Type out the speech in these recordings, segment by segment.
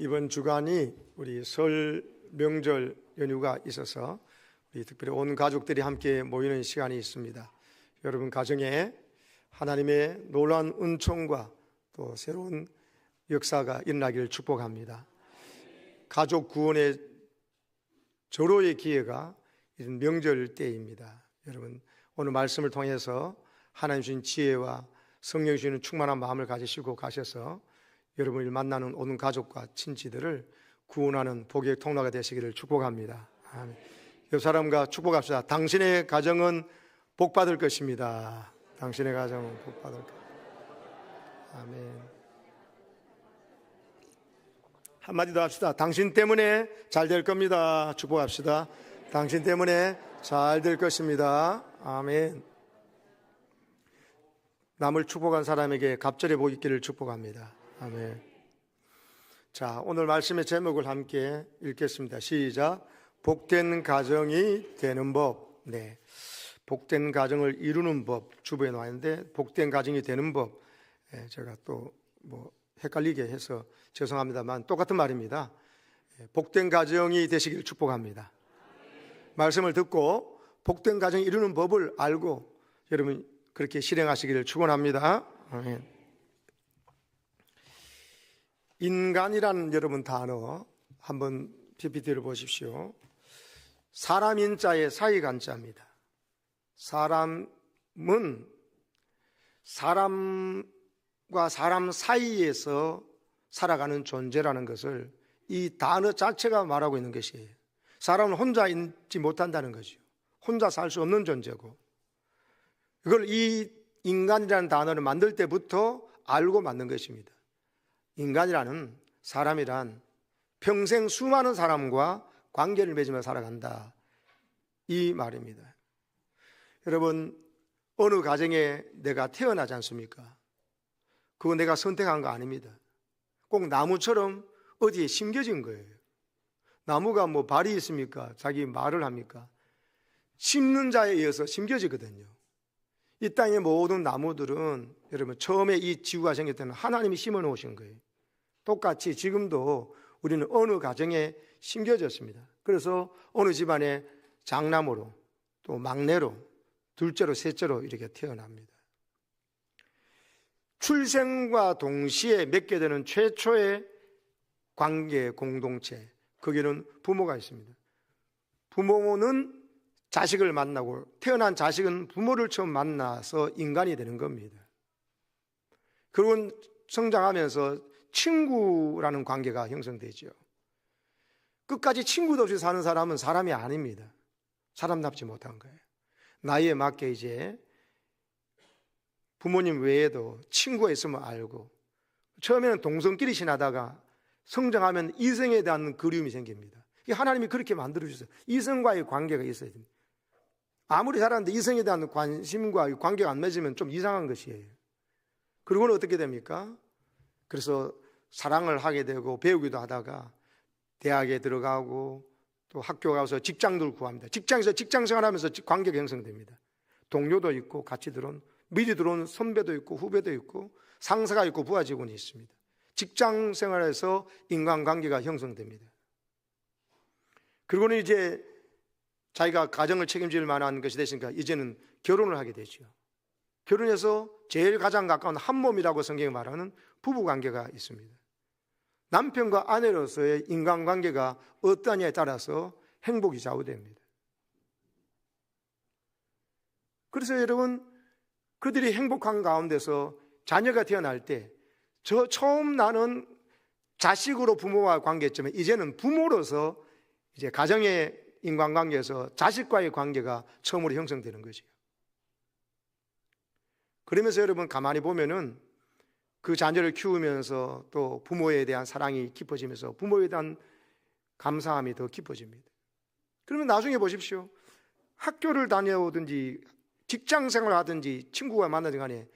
이번 주간이 우리 설 명절 연휴가 있어서 우리 특별히 온 가족들이 함께 모이는 시간이 있습니다. 여러분 가정에 하나님의 놀라운 은총과 또 새로운 역사가 일어나기를 축복합니다. 가족 구원의 절호의 기회가 이런 명절 때입니다. 여러분 오늘 말씀을 통해서 하나님 주신 지혜와 성령 주시는 충만한 마음을 가지시고 가셔서 여러분을 만나는 오는 가족과 친지들을 구원하는 복의 통로가 되시기를 축복합니다. 아멘. 옆 사람과 축복합시다. 당신의 가정은 복받을 것입니다. 당신의 가정은 복받을 것입니다. 아멘. 한마디 더 합시다. 당신 때문에 잘 될 겁니다. 축복합시다. 당신 때문에 잘 될 것입니다. 아멘. 남을 축복한 사람에게 갑절의 복이 있기를 축복합니다. 아멘. 자, 오늘 말씀의 제목을 함께 읽겠습니다. 시작. 복된 가정이 되는 법. 네, 복된 가정을 이루는 법 주부에 나와 있는데 복된 가정이 되는 법. 제가 또 헷갈리게 해서 죄송합니다만 똑같은 말입니다. 복된 가정이 되시기를 축복합니다. 말씀을 듣고 복된 가정 이루는 법을 알고 여러분 그렇게 실행하시기를 축원합니다. 아멘. 인간이라는 여러분 단어 한번 PPT를 보십시오. 사람 인자의 사이 간자입니다. 사람은 사람과 사람 사이에서 살아가는 존재라는 것을 이 단어 자체가 말하고 있는 것이에요. 사람은 혼자 있지 못한다는 거죠. 혼자 살 수 없는 존재고 이걸 이 인간이라는 단어를 만들 때부터 알고 만든 것입니다. 인간이라는 사람이란 평생 수많은 사람과 관계를 맺으며 살아간다 이 말입니다. 여러분 어느 가정에 내가 태어나지 않습니까? 그거 내가 선택한 거 아닙니다. 꼭 나무처럼 어디에 심겨진 거예요. 나무가 발이 있습니까? 자기 말을 합니까? 심는 자에 의해서 심겨지거든요. 이 땅의 모든 나무들은 여러분 처음에 이 지구가 생길 때는 하나님이 심어 놓으신 거예요. 똑같이 지금도 우리는 어느 가정에 심겨졌습니다. 그래서 어느 집안에 장남으로 또 막내로 둘째로 셋째로 이렇게 태어납니다. 출생과 동시에 맺게 되는 최초의 관계 공동체 거기는 부모가 있습니다. 부모는 자식을 만나고 태어난 자식은 부모를 처음 만나서 인간이 되는 겁니다. 그리고 성장하면서 친구라는 관계가 형성되죠. 끝까지 친구도 없이 사는 사람은 사람이 아닙니다. 사람답지 못한 거예요. 나이에 맞게 이제 부모님 외에도 친구가 있으면 알고 처음에는 동성끼리 지나다가 성장하면 이성에 대한 그리움이 생깁니다. 하나님이 그렇게 만들어주셨어요. 이성과의 관계가 있어야 됩니다. 아무리 살았는데 이성에 대한 관심과 관계가 안 맺으면 좀 이상한 것이에요. 그리고는 어떻게 됩니까? 그래서 사랑을 하게 되고 배우기도 하다가 대학에 들어가고 또 학교 가서 직장들 구합니다. 직장에서 직장생활하면서 관계가 형성됩니다. 동료도 있고 같이 미리 들어온 선배도 있고 후배도 있고 상사가 있고 부하 직원이 있습니다. 직장생활에서 인간관계가 형성됩니다. 그리고는 이제 자기가 가정을 책임질 만한 것이 됐으니까 이제는 결혼을 하게 되죠. 결혼해서 제일 가장 가까운 한 몸이라고 성경이 말하는 부부관계가 있습니다. 남편과 아내로서의 인간관계가 어떠냐에 따라서 행복이 좌우됩니다. 그래서 여러분 그들이 행복한 가운데서 자녀가 태어날 때 처음 나는 자식으로 부모와 관계했지만 이제는 부모로서 이제 가정의 인간관계에서 자식과의 관계가 처음으로 형성되는 거죠. 그러면서 여러분 가만히 보면은 그 자녀를 키우면서 또 부모에 대한 사랑이 깊어지면서 부모에 대한 감사함이 더 깊어집니다. 그러면 나중에 보십시오. 학교를 다녀오든지 직장생활을 하든지 친구가 만나든 간에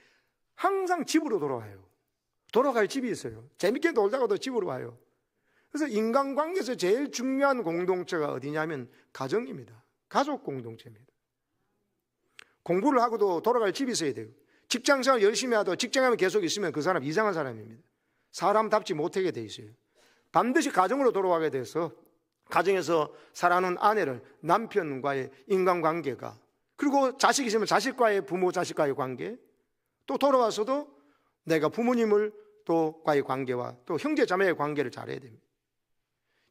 항상 집으로 돌아와요. 돌아갈 집이 있어요. 재밌게 놀다가도 집으로 와요. 그래서 인간관계에서 제일 중요한 공동체가 어디냐면 가정입니다. 가족 공동체입니다. 공부를 하고도 돌아갈 집이 있어야 돼요. 직장생활 열심히 하도 직장에 계속 있으면 그 사람 이상한 사람입니다. 사람답지 못하게 돼 있어요. 반드시 가정으로 돌아가게 돼서 가정에서 살아가는 아내를 남편과의 인간관계가, 그리고 자식이 있으면 자식과의 부모 자식과의 관계, 또 돌아와서도 내가 부모님을 또 과의 관계와 또 형제 자매의 관계를 잘해야 됩니다.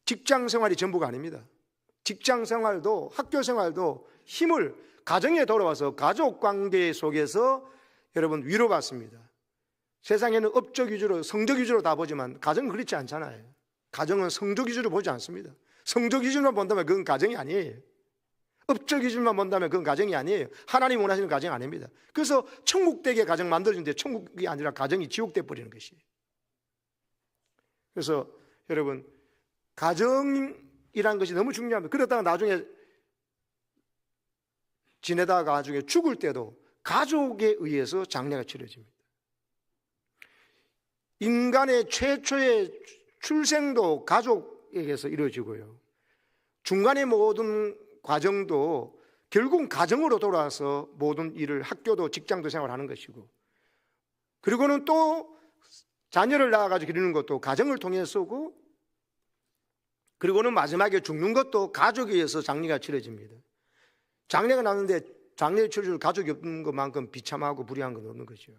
직장 생활이 전부가 아닙니다. 직장 생활도 학교 생활도 힘을 가정에 돌아와서 가족 관계 속에서 여러분 위로받습니다. 세상에는 업적 위주로 성적 위주로 다 보지만 가정은 그렇지 않잖아요. 가정은 성적 위주로 보지 않습니다. 성적 기준만 본다면 그건 가정이 아니에요. 업적 기준만 본다면 그건 가정이 아니에요. 하나님 원하시는 가정이 아닙니다. 그래서 천국되게 가정 만들어주는데 천국이 아니라 가정이 지옥돼 버리는 것이에요. 그래서 여러분, 가정이라는 것이 너무 중요합니다. 그러다가 나중에 지내다가 나중에 죽을 때도 가족에 의해서 장례가 치러집니다. 인간의 최초의 출생도 가족에게서 이루어지고요, 중간의 모든 과정도 결국은 가정으로 돌아와서 모든 일을, 학교도 직장도 생활하는 것이고, 그리고는 또 자녀를 낳아가지고 기르는 것도 가정을 통해서고, 그리고는 마지막에 죽는 것도 가족에 의해서 장례가 치러집니다. 장례가 나는데 장례를 치러줄 가족이 없는 것만큼 비참하고 불의한 건 없는 것이요.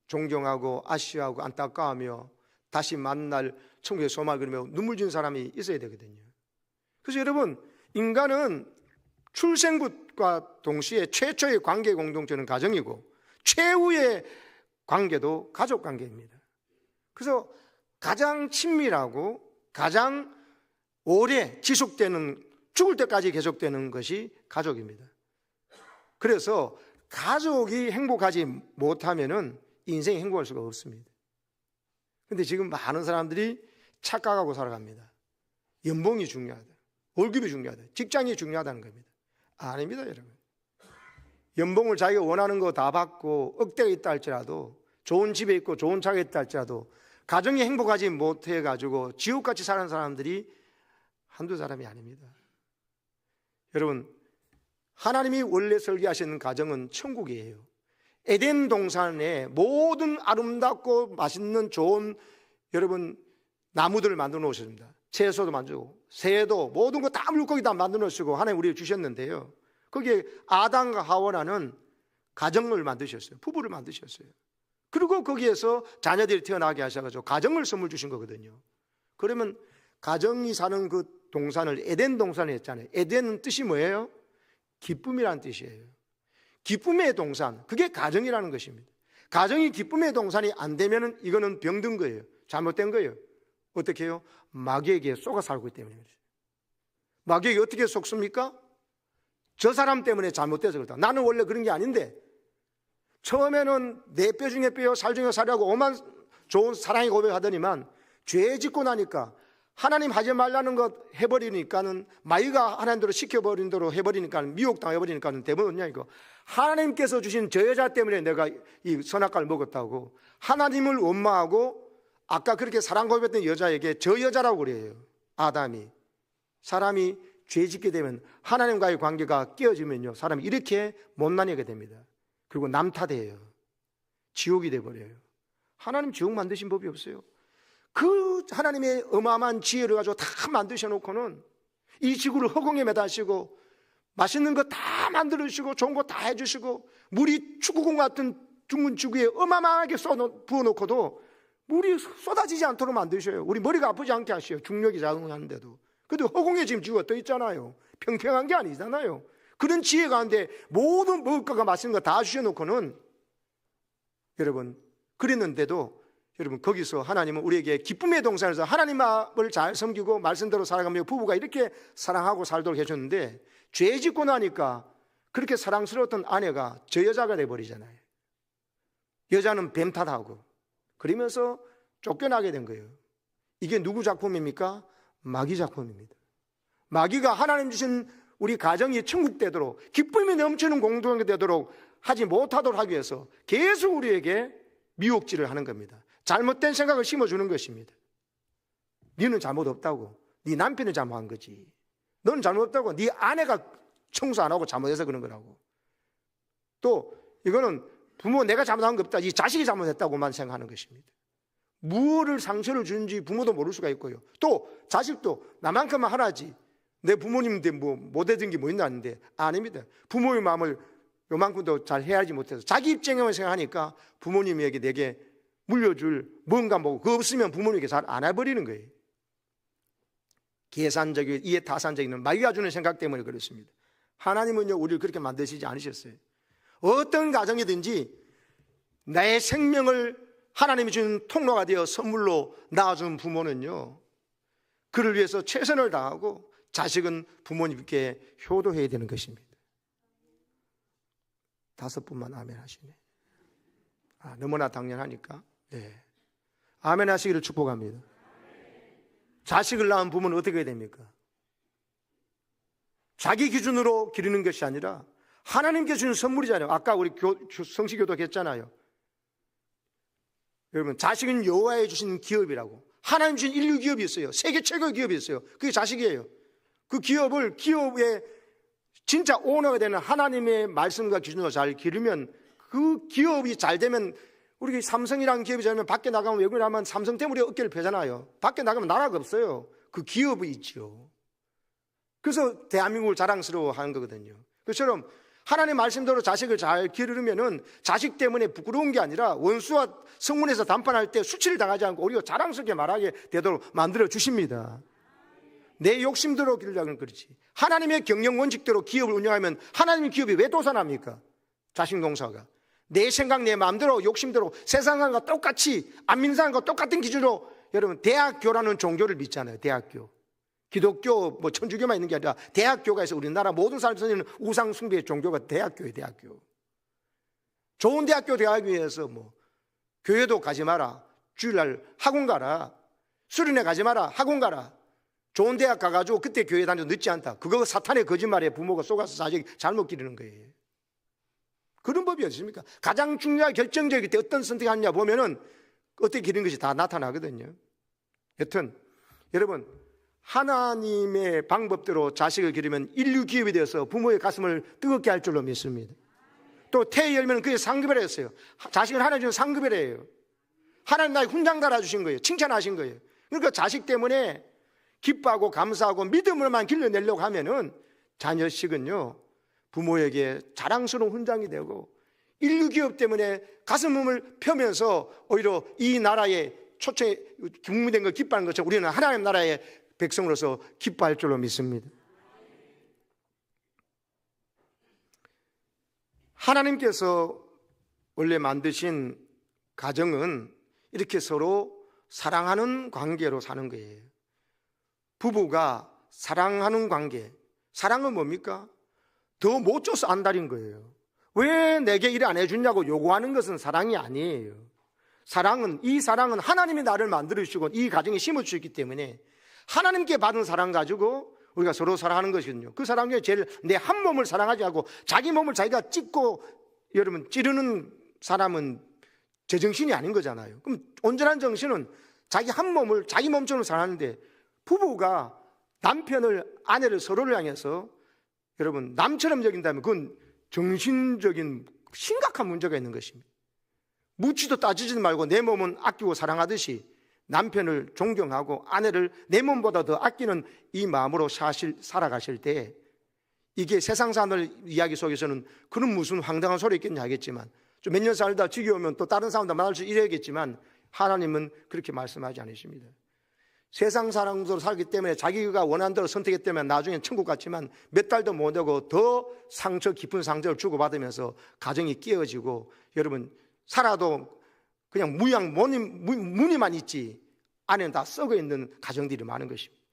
존경하고 아쉬워하고 안타까워하며 다시 만날 천국의 소망을 그리며 눈물 지는 사람이 있어야 되거든요. 그래서 여러분, 인간은 출생부터 동시에 최초의 관계 공동체는 가정이고 최후의 관계도 가족 관계입니다. 그래서 가장 친밀하고 가장 오래 지속되는, 죽을 때까지 계속되는 것이 가족입니다. 그래서 가족이 행복하지 못하면은 인생이 행복할 수가 없습니다. 근데 지금 많은 사람들이 착각하고 살아갑니다. 연봉이 중요하다, 월급이 중요하다, 직장이 중요하다는 겁니다. 아닙니다, 여러분. 연봉을 자기가 원하는 거 다 받고 억대가 있다 할지라도, 좋은 집에 있고 좋은 차가 있다 할지라도 가정이 행복하지 못해가지고 지옥같이 사는 사람들이 한두 사람이 아닙니다. 여러분, 하나님이 원래 설계하시는 가정은 천국이에요. 에덴 동산에 모든 아름답고 맛있는 좋은 여러분 나무들을 만들어 놓으셨습니다. 채소도 만들고 새도 모든 거 다 물고기 다 만들어 놓으시고 하나님 우리를 주셨는데요, 거기에 아담과 하와라는 가정을 만드셨어요. 부부를 만드셨어요. 그리고 거기에서 자녀들이 태어나게 하셔가지고 가정을 선물 주신 거거든요. 그러면 가정이 사는 그 동산을 에덴 동산을 했잖아요. 에덴은 뜻이 뭐예요? 기쁨이라는 뜻이에요. 기쁨의 동산, 그게 가정이라는 것입니다. 가정이 기쁨의 동산이 안 되면은 이거는 병든 거예요. 잘못된 거예요. 어떻게 해요? 마귀에게 속아 살고 있기 때문에. 마귀에게 어떻게 속습니까? 저 사람 때문에 잘못돼서 그렇다. 나는 원래 그런 게 아닌데, 처음에는 내 뼈 중에 뼈요 살 중에 살이라고 오만 좋은 사랑의 고백하더니만 죄 짓고 나니까 하나님 하지 말라는 것 해버리니까는, 마귀가 하나님대로 시켜버린 대로 해버리니까는, 미혹당해버리니까는 대부분 뭐냐 이거, 하나님께서 주신 저 여자 때문에 내가 이 선악과를 먹었다고 하나님을 원망하고, 아까 그렇게 사랑 고백했던 여자에게 저 여자라고 그래요. 아담이. 사람이 죄 짓게 되면 하나님과의 관계가 깨어지면요, 사람이 이렇게 못나뉘게 됩니다. 그리고 남탓해요. 지옥이 돼버려요. 하나님 지옥 만드신 법이 없어요. 그 하나님의 어마어마한 지혜를 가지고 다 만드셔놓고는 이 지구를 허공에 매다시고 맛있는 거 다 만들어주시고 좋은 거 다 해주시고, 물이 축구공 같은 둥근 지구에 어마어마하게 부어놓고도 물이 쏟아지지 않도록 만드셔요. 우리 머리가 아프지 않게 하셔요. 중력이 작용하는데도. 근데 허공에 지금 지구가 떠 있잖아요. 평평한 게 아니잖아요. 그런 지혜 가운데 모든 먹을 거가 맛있는 거 다 주셔놓고는, 여러분, 그랬는데도 여러분, 거기서 하나님은 우리에게 기쁨의 동산에서 하나님을 잘 섬기고 말씀대로 살아가며 부부가 이렇게 사랑하고 살도록 해줬는데, 죄 짓고 나니까 그렇게 사랑스러웠던 아내가 저 여자가 돼버리잖아요. 여자는 뱀 탓하고 그러면서 쫓겨나게 된 거예요. 이게 누구 작품입니까? 마귀 작품입니다. 마귀가 하나님 주신 우리 가정이 천국 되도록, 기쁨이 넘치는 공동체 되도록 하지 못하도록 하기 위해서 계속 우리에게 미혹질을 하는 겁니다. 잘못된 생각을 심어주는 것입니다. 너는 잘못 없다고, 네 남편이 잘못한 거지, 너는 잘못 없다고, 네 아내가 청소 안 하고 잘못해서 그런 거라고, 또 이거는 부모 내가 잘못한 거 없다, 이 자식이 잘못했다고만 생각하는 것입니다. 무엇을 상처를 주는지 부모도 모를 수가 있고요. 또 자식도 나만큼만 하나지 내 부모님인데 뭐 못해준 게 뭐 있나 하는데 아닙니다. 부모의 마음을 요만큼도 잘 헤아리지 못해서 자기 입장에만 생각하니까 부모님에게 내게 물려줄 뭔가 뭐 그거 없으면 부모님에게 잘 안아버리는 거예요. 계산적인 이해타산적인 마귀가 주는 생각 때문에 그렇습니다. 하나님은요 우리를 그렇게 만드시지 않으셨어요. 어떤 가정이든지 나의 생명을 하나님이 주는 통로가 되어 선물로 낳아준 부모는요 그를 위해서 최선을 다하고 자식은 부모님께 효도해야 되는 것입니다. 5분만 아멘 하시네. 너무나 당연하니까 아멘 하시기를 축복합니다. 자식을 낳은 부모는 어떻게 해야 됩니까? 자기 기준으로 기르는 것이 아니라 하나님께 주는 선물이잖아요. 아까 우리 성시교도 했잖아요. 여러분 자식은 여호와의 주신 기업이라고. 하나님 주신 인류 기업이 있어요. 세계 최고의 기업이 있어요. 그게 자식이에요. 그 기업의 진짜 오너가 되는 하나님의 말씀과 기준으로 잘 기르면 그 기업이 잘 되면 우리 삼성이라는 기업이 잘 되면 밖에 나가면 외국에 나가면 삼성 때문에 어깨를 펴잖아요. 밖에 나가면 나라가 없어요. 그 기업이 있죠. 그래서 대한민국을 자랑스러워하는 거거든요. 그처럼 하나님의 말씀대로 자식을 잘 기르면은 자식 때문에 부끄러운 게 아니라 원수와 성문에서 담판할 때 수치를 당하지 않고 오히려 자랑스럽게 말하게 되도록 만들어 주십니다. 내 욕심대로 기르려면 그렇지. 하나님의 경영 원칙대로 기업을 운영하면 하나님의 기업이 왜 도산합니까? 자식 농사가. 내 생각, 내 마음대로, 욕심대로 세상과 똑같이 안 믿는 사람과 똑같은 기준으로 여러분 대학교라는 종교를 믿잖아요. 대학교. 기독교, 뭐 천주교만 있는 게 아니라 대학교가 있어. 우리나라 모든 사람이 쓰는 우상 숭배의 종교가 대학교예요. 대학교. 좋은 대학교 대학에 위해서 뭐 교회도 가지 마라. 주일날 학원 가라. 수련회 가지 마라. 학원 가라. 좋은 대학 가가지고 그때 교회 다녀도 늦지 않다. 그거 사탄의 거짓말에 부모가 속아서 자식 잘못 기르는 거예요. 그런 법이 어딨습니까? 가장 중요한 결정적일 때 어떤 선택하느냐 보면은 어떻게 기르는 것이 다 나타나거든요. 여튼 여러분 하나님의 방법대로 자식을 기르면 인류 기업이 되어서 부모의 가슴을 뜨겁게 할 줄로 믿습니다. 또 태의 열매는 그게 상급이라했어요. 자식을 하나님 주는 상급이래요. 하나님 나에게 훈장 달아주신 거예요. 칭찬하신 거예요. 그러니까 자식 때문에 기뻐하고 감사하고 믿음으로만 길러내려고 하면은 자녀식은요 부모에게 자랑스러운 훈장이 되고 인류 기업 때문에 가슴을 펴면서 오히려 이 나라의 초청에 국민된 걸 기뻐하는 것처럼 우리는 하나님 나라의 백성으로서 기뻐할 줄로 믿습니다. 하나님께서 원래 만드신 가정은 이렇게 서로 사랑하는 관계로 사는 거예요. 부부가 사랑하는 관계. 사랑은 뭡니까? 더 못 줘서 안달인 거예요. 왜 내게 일 안 해주냐고 요구하는 것은 사랑이 아니에요. 이 사랑은 하나님이 나를 만들어주시고 이 가정에 심어주셨기 때문에 하나님께 받은 사랑 가지고 우리가 서로 사랑하는 것이거든요. 그 사랑 중에 제일 내 한 몸을 사랑하지 않고 자기 몸을 자기가 찢고 여러분 찌르는 사람은 제정신이 아닌 거잖아요. 그럼 온전한 정신은 자기 한 몸을 자기 몸처럼 사랑하는데 부부가 남편을 아내를 서로를 향해서 여러분 남처럼 여긴다면 그건 정신적인 심각한 문제가 있는 것입니다. 묻지도 따지지도 말고 내 몸은 아끼고 사랑하듯이 남편을 존경하고 아내를 내 몸보다 더 아끼는 이 마음으로 살아가실 때 이게 세상 사람들 이야기 속에서는 그런 무슨 황당한 소리 있겠냐 하겠지만 좀 몇 년 살다 지겨우면 또 다른 사람도 만날 수 이래야겠지만 하나님은 그렇게 말씀하지 않으십니다. 세상 사람으로 살기 때문에 자기가 원하는 대로 선택했기 때문에 나중엔 천국 같지만 몇 달도 못 되고 더 깊은 상처를 주고받으면서 가정이 깨어지고 여러분 살아도 그냥 무늬만 있지 안에는 다 썩어 있는 가정들이 많은 것입니다.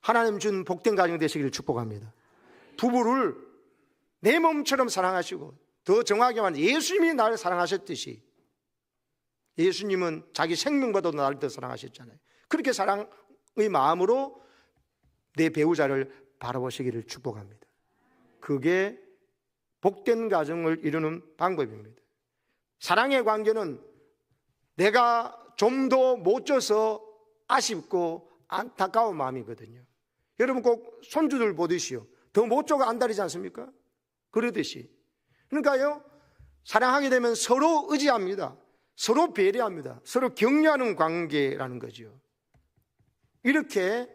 하나님 준 복된 가정 되시기를 축복합니다. 부부를 내 몸처럼 사랑하시고 더 정확하게 말하면 예수님이 나를 사랑하셨듯이 예수님은 자기 생명보다도 나를 더 사랑하셨잖아요. 그렇게 사랑의 마음으로 내 배우자를 바라보시기를 축복합니다. 그게 복된 가정을 이루는 방법입니다. 사랑의 관계는 내가 좀 더 못 줘서 아쉽고 안타까운 마음이거든요. 여러분 꼭 손주들 보듯이요. 더 못 줘가 안달이지 않습니까? 그러듯이. 그러니까요, 사랑하게 되면 서로 의지합니다. 서로 배려합니다. 서로 격려하는 관계라는 거죠. 이렇게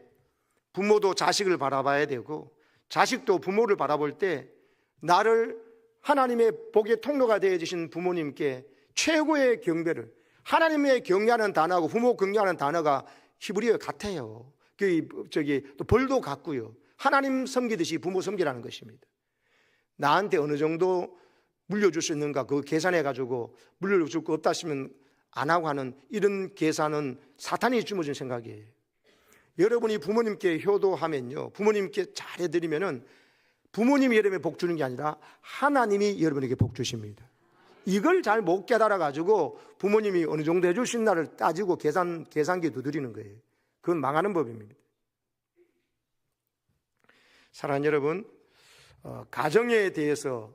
부모도 자식을 바라봐야 되고 자식도 부모를 바라볼 때 나를 하나님의 복의 통로가 되어 주신 부모님께 최고의 경배를, 하나님의 격려하는 단어하고 부모 격려하는 단어가 히브리어 같아요. 또 벌도 같고요. 하나님 섬기듯이 부모 섬기라는 것입니다. 나한테 어느 정도 물려줄 수 있는가 그 계산해가지고 물려줄 거 없다 하시면 안 하고 하는 이런 계산은 사탄이 주어진 생각이에요. 여러분이 부모님께 효도하면요, 부모님께 잘해드리면은 부모님이 여러분에게 복 주는 게 아니라 하나님이 여러분에게 복 주십니다. 이걸 잘 못 깨달아가지고 부모님이 어느 정도 해줄 수 있나를 따지고 계산기 두드리는 거예요. 그건 망하는 법입니다. 사랑하는 여러분, 가정에 대해서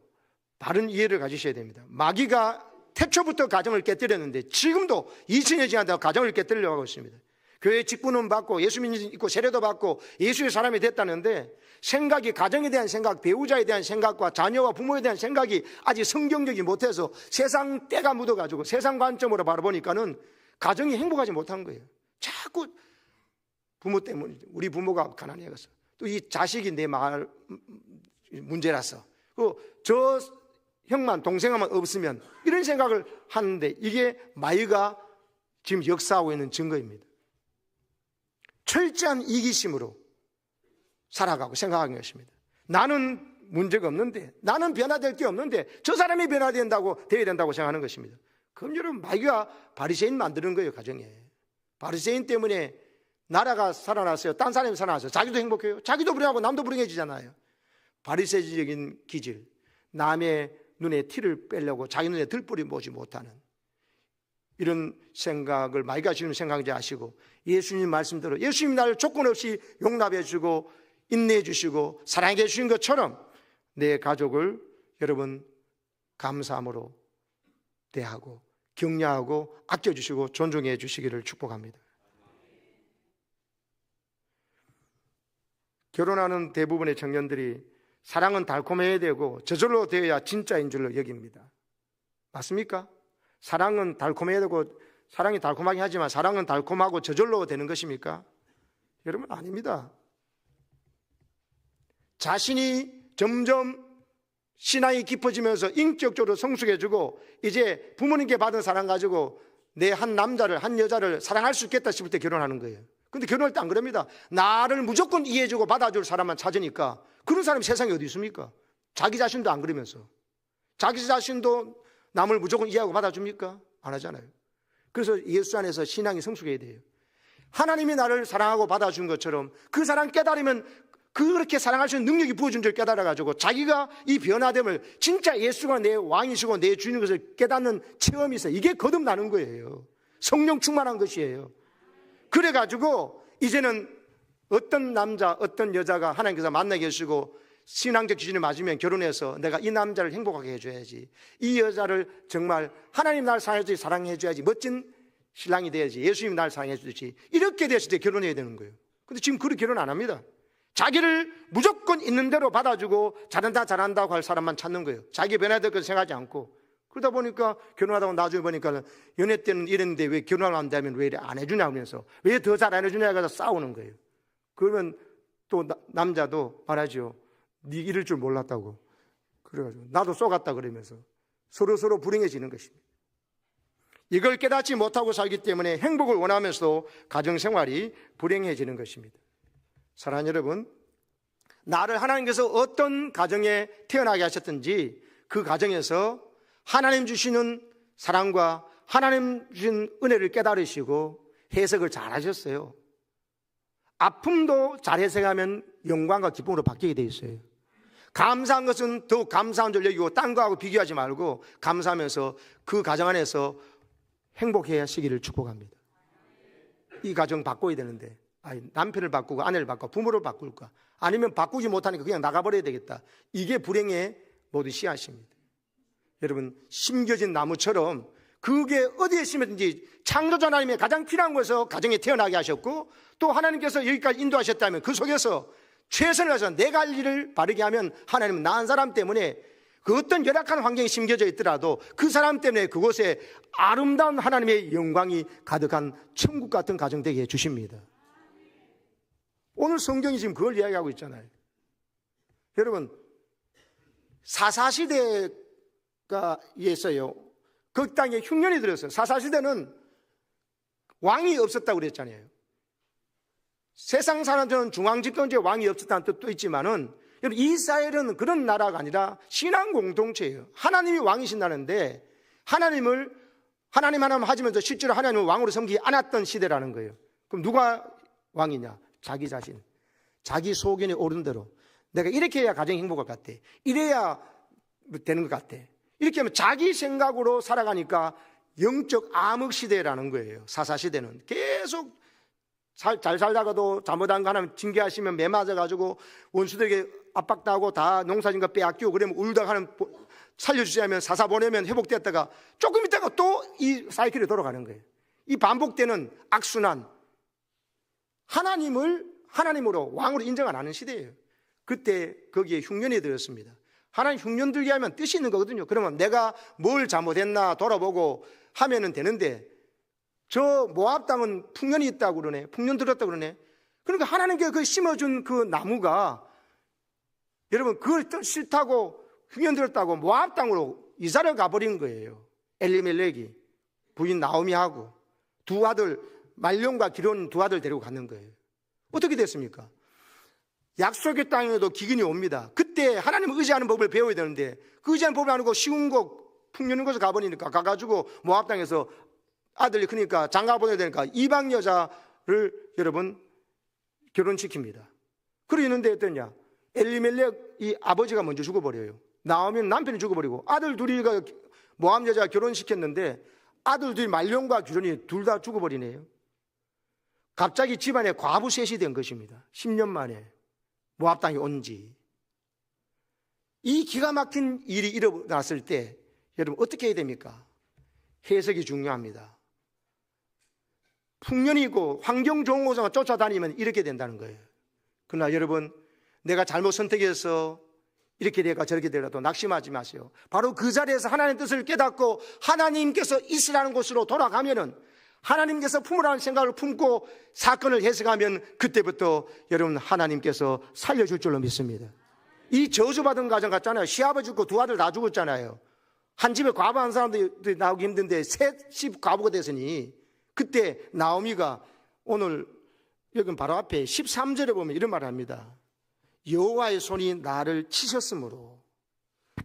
바른 이해를 가지셔야 됩니다. 마귀가 태초부터 가정을 깨뜨렸는데 지금도 2000년 지났다고 가정을 깨뜨리려고 하고 있습니다. 교회 직분은 받고 예수 믿고 세례도 받고 예수의 사람이 됐다는데 생각이, 가정에 대한 생각, 배우자에 대한 생각과 자녀와 부모에 대한 생각이 아직 성경적이 못해서 세상 때가 묻어가지고 세상 관점으로 바라보니까는 가정이 행복하지 못한 거예요. 자꾸 부모 때문에, 우리 부모가 가난해서 또 이 자식이 내 말 문제라서 저 형만 동생만 없으면 이런 생각을 하는데 이게 마귀가 지금 역사하고 있는 증거입니다. 철저한 이기심으로 살아가고 생각하는 것입니다. 나는 문제가 없는데, 나는 변화될 게 없는데 저 사람이 되어야 된다고 생각하는 것입니다. 그럼 여러분, 마귀가 바리새인 만드는 거예요. 가정에 바리새인 때문에 나라가 살아났어요. 딴 사람이 살아났어요. 자기도 행복해요. 자기도 불행하고 남도 불행해지잖아요. 바리새적인 기질, 남의 눈에 티를 빼려고 자기 눈에 들불이 보지 못하는 이런 생각을 마귀가 지금 생각하지 아시고, 예수님 말씀대로 예수님 나를 조건 없이 용납해 주고 인내해 주시고 사랑해 주신 것처럼 내 가족을 여러분 감사함으로 대하고 격려하고 아껴주시고 존중해 주시기를 축복합니다. 결혼하는 대부분의 청년들이 사랑은 달콤해야 되고 저절로 되어야 진짜인 줄로 여깁니다. 맞습니까? 사랑은 달콤해야 되고, 사랑이 달콤하긴 하지만 사랑은 달콤하고 저절로 되는 것입니까? 여러분, 아닙니다. 자신이 점점 신앙이 깊어지면서 인격적으로 성숙해지고 이제 부모님께 받은 사랑 가지고 내 한 남자를, 한 여자를 사랑할 수 있겠다 싶을 때 결혼하는 거예요. 근데 결혼할 때 안 그럽니다. 나를 무조건 이해해주고 받아줄 사람만 찾으니까 그런 사람이 세상에 어디 있습니까? 자기 자신도 안 그러면서, 자기 자신도 남을 무조건 이해하고 받아줍니까? 안 하잖아요. 그래서 예수 안에서 신앙이 성숙해야 돼요. 하나님이 나를 사랑하고 받아준 것처럼 그 사랑 깨달으면 그렇게 사랑할 수 있는 능력이 부어준 줄 깨달아가지고 자기가 이 변화됨을, 진짜 예수가 내 왕이시고 내 주인인 것을 깨닫는 체험이 있어요. 이게 거듭나는 거예요. 성령 충만한 것이에요. 그래가지고 이제는 어떤 남자, 어떤 여자가 하나님께서 만나게 해주시고 신앙적 기준이 맞으면 결혼해서 내가 이 남자를 행복하게 해줘야지, 이 여자를 정말 하나님 날 사랑해줘야지, 멋진 신랑이 돼야지, 예수님 날 사랑해주듯이 이렇게 됐을 때 결혼해야 되는 거예요. 근데 지금 그렇게 결혼 안 합니다. 자기를 무조건 있는 대로 받아주고 잘한다고 할 사람만 찾는 거예요. 자기 변화될 것 생각하지 않고. 그러다 보니까 결혼하다가 나중에 보니까 연애 때는 이랬는데 왜 결혼을 한다면 왜 이래 안 해주냐 하면서 왜 더 잘 안 해주냐 해서 싸우는 거예요. 그러면 또 남자도 말하죠. 네 이럴 줄 몰랐다고. 그래가지고 나도 쏘갔다 그러면서 서로 불행해지는 것입니다. 이걸 깨닫지 못하고 살기 때문에 행복을 원하면서도 가정생활이 불행해지는 것입니다. 사랑하는 여러분, 나를 하나님께서 어떤 가정에 태어나게 하셨든지 그 가정에서 하나님 주시는 사랑과 하나님 주신 은혜를 깨달으시고 해석을 잘 하셨어요. 아픔도 잘 해석하면 영광과 기쁨으로 바뀌게 돼 있어요. 감사한 것은 더욱 감사한 줄 여기고 딴 거하고 비교하지 말고 감사하면서 그 가정 안에서 행복해 하시기를 축복합니다. 이 가정 바꿔야 되는데 남편을 바꾸고 아내를 바꾸고 부모를 바꿀까, 아니면 바꾸지 못하니까 그냥 나가버려야 되겠다, 이게 불행의 모든 씨앗입니다. 여러분, 심겨진 나무처럼 그게 어디에 심었든지 창조자 하나님의 가장 필요한 것에서 가정에 태어나게 하셨고, 또 하나님께서 여기까지 인도하셨다면 그 속에서 최선을 다해서 내가 할 일을 바르게 하면 하나님은 나은 사람 때문에 그 어떤 열악한 환경이 심겨져 있더라도 그 사람 때문에 그곳에 아름다운 하나님의 영광이 가득한 천국 같은 가정 되게 해주십니다. 오늘 성경이 지금 그걸 이야기하고 있잖아요. 여러분, 사사시대가 있어요. 그 땅에 흉년이 들었어요. 사사시대는 왕이 없었다고 그랬잖아요. 세상 사람들은 중앙집권제 왕이 없었다는 뜻도 있지만은 이스라엘은 그런 나라가 아니라 신앙 공동체예요. 하나님이 왕이신다는데 하나님 하지면서 실제로 하나님을 왕으로 섬기지 않았던 시대라는 거예요. 그럼 누가 왕이냐? 자기 자신. 자기 소견에 오른 대로 내가 이렇게 해야 가정이 행복할 것 같아. 이래야 되는 것 같아. 이렇게 하면 자기 생각으로 살아가니까 영적 암흑 시대라는 거예요. 사사시대는 계속 잘 살다가도 잘못한 거 하나님 징계하시면 매 맞아가지고 원수들에게 압박당하고 다 농사진 거 빼앗기고 그러면 울다가 하나님 살려주시면 사사 보내면 회복됐다가 조금 있다가 또 이 사이클이 돌아가는 거예요. 이 반복되는 악순환. 하나님으로 왕으로 인정 안 하는 시대예요. 그때 거기에 흉년이 들었습니다. 하나님 흉년 들게 하면 뜻이 있는 거거든요. 그러면 내가 뭘 잘못했나 돌아보고 하면은 되는데 저 모압 땅은 풍년이 있다고 그러네. 풍년 들었다고 그러네. 그러니까 하나님께 그 심어준 그 나무가 여러분 그걸 싫다고 흉년 들었다고 모압 땅으로 이사를 가버린 거예요. 엘리멜렉이 부인 나오미하고 두 아들 말론과 기론 두 아들 데리고 가는 거예요. 어떻게 됐습니까? 약속의 땅에도 기근이 옵니다. 그때 하나님을 의지하는 법을 배워야 되는데 그 의지하는 법을 안 하고 쉬운 곳 풍년인 곳에 가버리니까 가가지고 모압 땅에서 아들이 그러니까 장가 보내야 되니까 이방 여자를 여러분 결혼시킵니다. 그러고 있는데 어떠냐? 엘리멜렉 이 아버지가 먼저 죽어버려요. 나오면 남편이 죽어버리고 아들 둘이가 모압 여자 결혼시켰는데 아들 둘이 말론과 기론이 둘 다 죽어버리네요. 갑자기 집안에 과부 셋이 된 것입니다. 10년 만에 모압 땅에 온 지. 이 기가 막힌 일이 일어났을 때 여러분 어떻게 해야 됩니까? 해석이 중요합니다. 풍년이고 환경 좋은 곳에 쫓아다니면 이렇게 된다는 거예요. 그러나 여러분 내가 잘못 선택해서 이렇게 되가 저렇게 되라도 낙심하지 마세요. 바로 그 자리에서 하나님의 뜻을 깨닫고 하나님께서 있으라는 곳으로 돌아가면은 하나님께서 품으라는 생각을 품고 사건을 해석하면 그때부터 여러분 하나님께서 살려줄 줄로 믿습니다. 이 저주받은 가정 같잖아요. 시아버지 죽고 두 아들 다 죽었잖아요. 한 집에 과부 한 사람들이 나오기 힘든데 셋 과부가 됐으니 그때 나오미가 오늘 여기 바로 앞에 13절에 보면 이런 말을 합니다. 여호와의 손이 나를 치셨으므로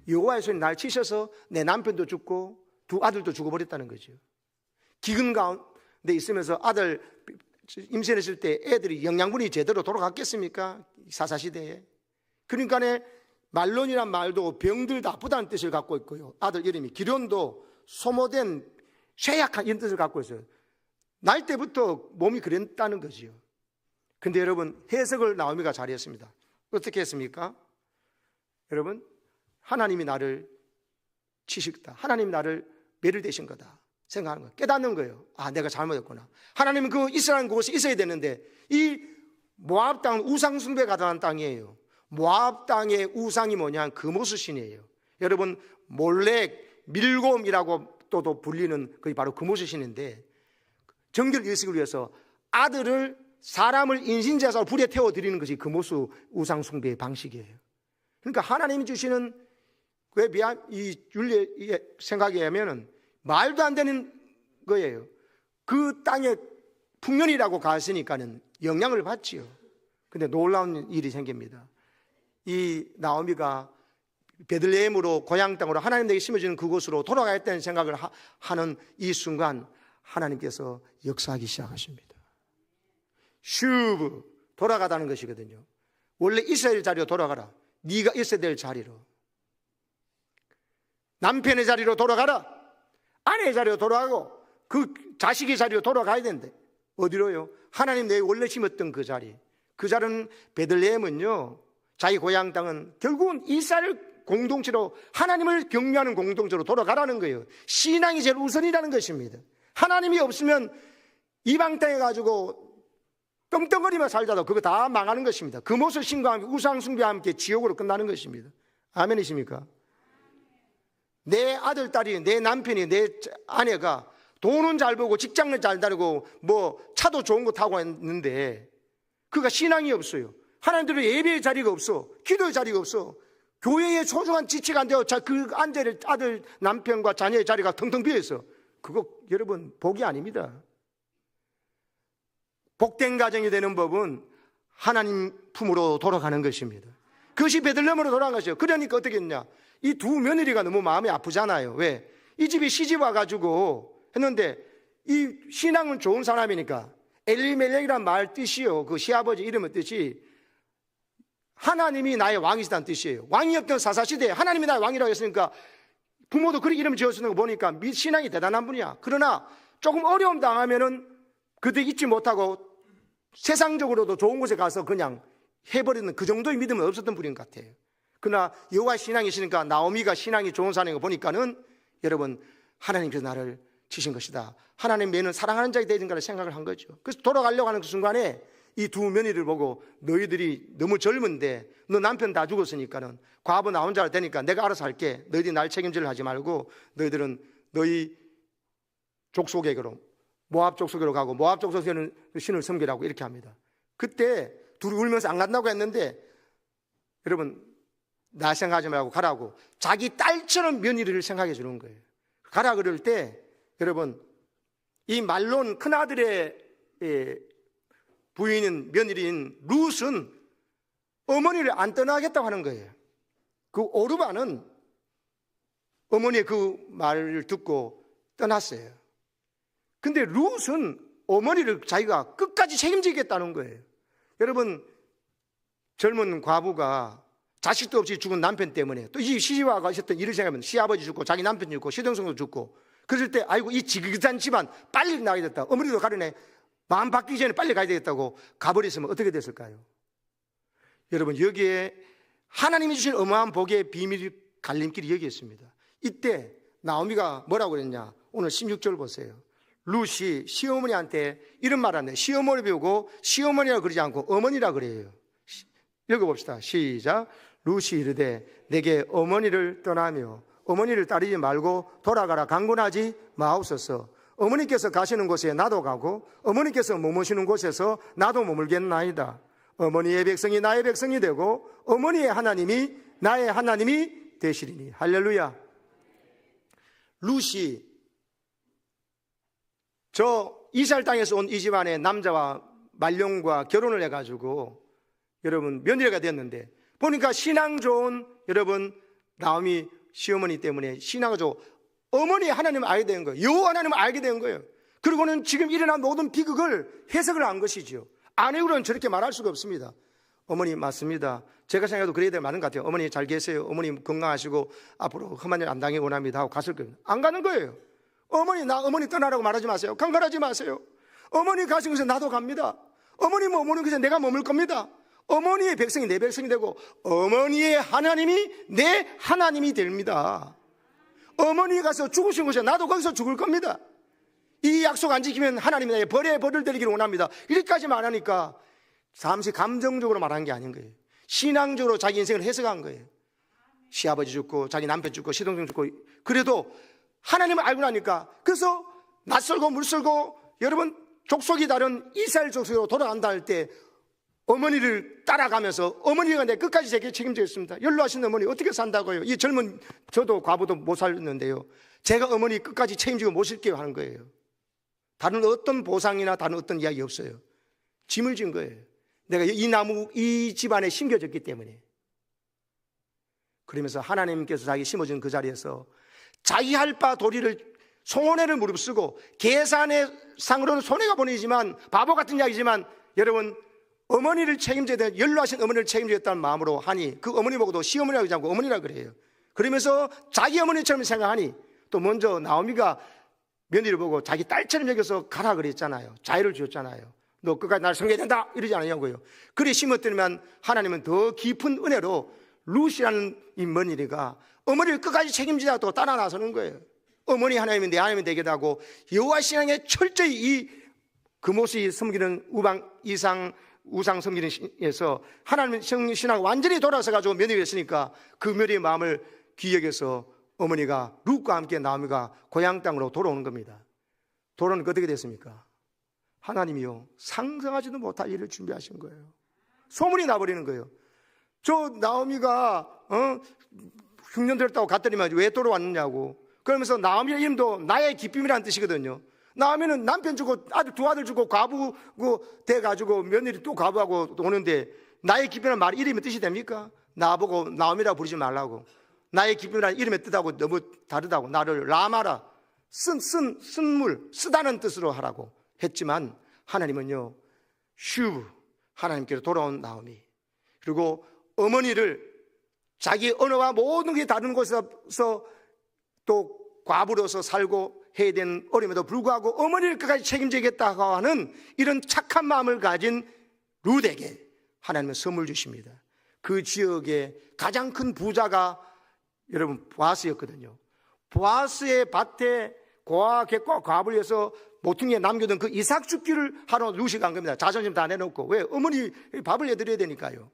여호와의 손이 나를 치셔서 내 남편도 죽고 두 아들도 죽어버렸다는 거죠. 기근 가운데 있으면서 아들 임신했을 때 애들이 영양분이 제대로 돌아갔겠습니까? 사사시대에. 그러니까 말론이란 말도 병들 다 아프다는 뜻을 갖고 있고요. 아들 이름이 기련도 소모된 쇠약한 이런 뜻을 갖고 있어요. 날 때부터 몸이 그랬다는 거지요. 근데 여러분 해석을 나오미가 잘했습니다. 어떻게 했습니까? 여러분 하나님이 나를 치셨다. 하나님이 나를 매를 대신 거다. 생각하는 거예요. 깨닫는 거예요. 아, 내가 잘못했구나. 하나님은 그 이스라엘 그곳에 있어야 되는데 이 모압 땅은 우상 숭배가 가능한 땅이에요. 모압 땅의 우상이 뭐냐? 금오수 신이에요. 여러분 몰렉, 밀곰이라고 또도 불리는 그게 바로 금오수 신인데 정결 일식을 위해서 아들을 사람을 인신제사로 불에 태워 드리는 것이 금오수 우상 숭배의 방식이에요. 그러니까 하나님이 주시는 이 윤리의 생각에 의하면은 말도 안 되는 거예요. 그 땅에 풍년이라고 갔으니까는 영향을 받지요. 근데 놀라운 일이 생깁니다. 이 나오미가 베들레헴으로 고향 땅으로 하나님 내게 심어주는 그곳으로 돌아가겠다는 생각을 하는 이 순간 하나님께서 역사하기 시작하십니다. 슈브 돌아가다는 것이거든요. 원래 있어야 될 자리로 돌아가라. 네가 있어야 될 자리로. 남편의 자리로 돌아가라. 아내의 자리로 돌아가고 그 자식의 자리로 돌아가야 되는데 어디로요? 하나님 내게 원래 심었던 그 자리. 그 자리는 베들레헴은요. 자기 고향 땅은 결국은 이스라엘 공동체로 하나님을 경외하는 공동체로 돌아가라는 거예요. 신앙이 제일 우선이라는 것입니다. 하나님이 없으면 이방 땅에 가지고 떵떵거리며 살자도 그거 다 망하는 것입니다. 금오수 신과 함께 우상 숭배와 함께 지옥으로 끝나는 것입니다. 아멘이십니까? 내 아들, 딸이, 내 남편이, 내 아내가 돈은 잘 벌고 직장은 잘 다니고 뭐 차도 좋은 거 타고 있는데 그가 신앙이 없어요. 하나님대로 예배의 자리가 없어. 기도의 자리가 없어. 교회의 소중한 지체가 안 되어 그 앉을 아들, 남편과 자녀의 자리가 텅텅 비어있어. 그거 여러분 복이 아닙니다. 복된 가정이 되는 법은 하나님 품으로 돌아가는 것입니다. 그것이 베들레헴으로 돌아간 것이에요. 그러니까 어떻게 했냐, 이 두 며느리가 너무 마음이 아프잖아요. 왜? 이 집이 시집 와가지고 했는데 이 신앙은 좋은 사람이니까 엘리멜렉이란 말 뜻이요, 그 시아버지 이름의 뜻이 하나님이 나의 왕이시다는 뜻이에요. 왕이었던 사사시대에 하나님이 나의 왕이라고 했으니까 부모도 그렇게 이름 지어주는 거 보니까 신앙이 대단한 분이야. 그러나 조금 어려움 당하면은 그때 잊지 못하고 세상적으로도 좋은 곳에 가서 그냥 해버리는 그 정도의 믿음은 없었던 분인 것 같아요. 그러나 여호와 신앙이 있으니까 나오미가 신앙이 좋은 사람인 거 보니까는 여러분 하나님께서 나를 치신 것이다. 하나님 매는 사랑하는 자가 되는가를 생각을 한 거죠. 그래서 돌아가려고 하는 그 순간에 이 두 며느리를 보고 너희들이 너무 젊은데 너 남편 다 죽었으니까는 과부 나 혼자 되니까 내가 알아서 할게. 너희들이 날 책임질을 하지 말고 너희들은 너희 족속에게로 모압 족속으로 가고 모압 족속에는 신을 섬기라고 이렇게 합니다. 그때 둘이 울면서 안 간다고 했는데 여러분 나 생각하지 말고 가라고 자기 딸처럼 며느리를 생각해 주는 거예요. 가라 그럴 때 여러분 이 말론 큰아들의 부인인 며느리인 룻은 어머니를 안 떠나겠다고 하는 거예요. 그 오르바는 어머니의 그 말을 듣고 떠났어요. 근데 룻은 어머니를 자기가 끝까지 책임지겠다는 거예요. 여러분 젊은 과부가 자식도 없이 죽은 남편 때문에 또 이 시집와가 있었던 일을 생각하면 시아버지 죽고 자기 남편 죽고 시동생도 죽고 그럴 때 아이고 이 지긋한 집안 빨리 나가야겠다. 어머니도 가려네. 마음 바뀌기 전에 빨리 가야 되겠다고 가버렸으면 어떻게 됐을까요? 여러분 여기에 하나님이 주신 어마어마한 복의 비밀 갈림길이 여기 있습니다. 이때 나오미가 뭐라고 그랬냐, 오늘 16절 보세요. 룻이 시어머니한테 이런 말 하네. 시어머니 배우고 시어머니라고 그러지 않고 어머니라 그래요. 읽어봅시다. 시작. 룻이 이르되 내게 어머니를 떠나며 어머니를 따르지 말고 돌아가라 강권하지 마옵소서. 어머니께서 가시는 곳에 나도 가고 어머니께서 머무시는 곳에서 나도 머물겠나이다. 어머니의 백성이 나의 백성이 되고 어머니의 하나님이 나의 하나님이 되시리니. 할렐루야. 룻이 저 이스라엘 땅에서 온 이 집안의 남자와 말론과 결혼을 해가지고 여러분 며느리가 됐는데 보니까 신앙 좋은 여러분 나오미 시어머니 때문에 신앙을 좋고 어머니의 하나님을 알게 된 거예요. 여호와 하나님을 알게 된 거예요. 그리고는 지금 일어난 모든 비극을 해석을 한 것이죠. 아내로는 저렇게 말할 수가 없습니다. 어머니 맞습니다. 제가 생각해도 그래야 될 많은 것 같아요. 어머니 잘 계세요. 어머니 건강하시고 앞으로 험한 일 안 당하기 원합니다 하고 갔을 거예요. 안 가는 거예요. 어머니 떠나라고 말하지 마세요. 강간하지 마세요. 어머니 가신 곳에 나도 갑니다. 어머니 머무는 곳에 내가 머물 겁니다. 어머니의 백성이 내 백성이 되고 어머니의 하나님이 내 하나님이 됩니다. 어머니 가서 죽으신 곳에 나도 거기서 죽을 겁니다. 이 약속 안 지키면 하나님이 나의 벌에 벌을 내리기를 원합니다. 이렇게까지 말하니까 잠시 감정적으로 말한 게 아닌 거예요. 신앙적으로 자기 인생을 해석한 거예요. 시아버지 죽고 자기 남편 죽고 시동생 죽고 그래도 하나님을 알고 나니까 그래서 낯설고 물설고 여러분 족속이 다른 이스라엘 족속으로 돌아간다 할 때 어머니를 따라가면서 어머니가 내 끝까지 제게 책임지겠습니다. 연로하신 어머니 어떻게 산다고요? 이 젊은 저도 과부도 못 살았는데요. 제가 어머니 끝까지 책임지고 모실게요 하는 거예요. 다른 어떤 보상이나 다른 어떤 이야기 없어요. 짐을 진 거예요. 내가 이 나무 이 집안에 심겨졌기 때문에. 그러면서 하나님께서 자기 심어준 그 자리에서 자기 할 바 도리를 손해를 무릅쓰고 계산의 상으로는 손해가 보이지만 바보 같은 이야기지만 여러분 어머니를 책임져야 되는 연로하신 어머니를 책임져야겠다는 마음으로 하니 그 어머니 보고도 시어머니라고 하지 않고 어머니라고 그래요. 그러면서 자기 어머니처럼 생각하니 또 먼저 나오미가 며느리를 보고 자기 딸처럼 여겨서 가라 그랬잖아요. 자유를 주었잖아요. 너 끝까지 나를 섬겨야 된다 이러지 않냐고요. 그래 심었더니만 하나님은 더 깊은 은혜로 룻이라는 이 며느리가 어머니를 끝까지 책임지다 또 따라 나서는 거예요. 어머니 하나님이 내 하나님이 되게 하고 여호와 신앙에 철저히 이 금옷이 섬기는 우상 섬기는 신에서 하나님 신앙 완전히 돌아서 가지고 며느리가 했으니까 그 며느리의 마음을 귀여겨서 어머니가 룻과 함께 나오미가 고향 땅으로 돌아오는 겁니다. 돌아오니까 어떻게 됐습니까? 하나님이요, 상상하지도 못할 일을 준비하신 거예요. 소문이 나버리는 거예요. 저 나오미가 흉년 들었다고 갔더니만 왜 돌아왔느냐고. 그러면서 나오미의 이름도 나의 기쁨이라는 뜻이거든요. 나오미는 남편 주고 아들 두 아들 주고 과부고 돼가지고 며느리 또 과부하고 오는데 나의 기쁨이라는 말 이름의 뜻이 됩니까? 나보고 나오미라고 부르지 말라고. 나의 기쁨이라는 이름의 뜻하고 너무 다르다고. 나를 라마라 쓴물 쓰다는 뜻으로 하라고 했지만 하나님은요, 하나님께로 돌아온 나오미, 그리고 어머니를 자기 언어와 모든 게 다른 곳에서 또 과부로서 살고 해야 되는 어림에도 불구하고 어머니를 끝까지 책임지겠다고 하는 이런 착한 마음을 가진 룻에게 하나님은 선물 주십니다. 그 지역의 가장 큰 부자가 여러분 보아스였거든요. 보아스의 밭에 고아 객과 과부를 위해서 모퉁이에 남겨둔 그 이삭 죽기를 하러 룻이 간 겁니다. 자존심 다 내놓고. 왜? 어머니 밥을 내드려야 되니까요.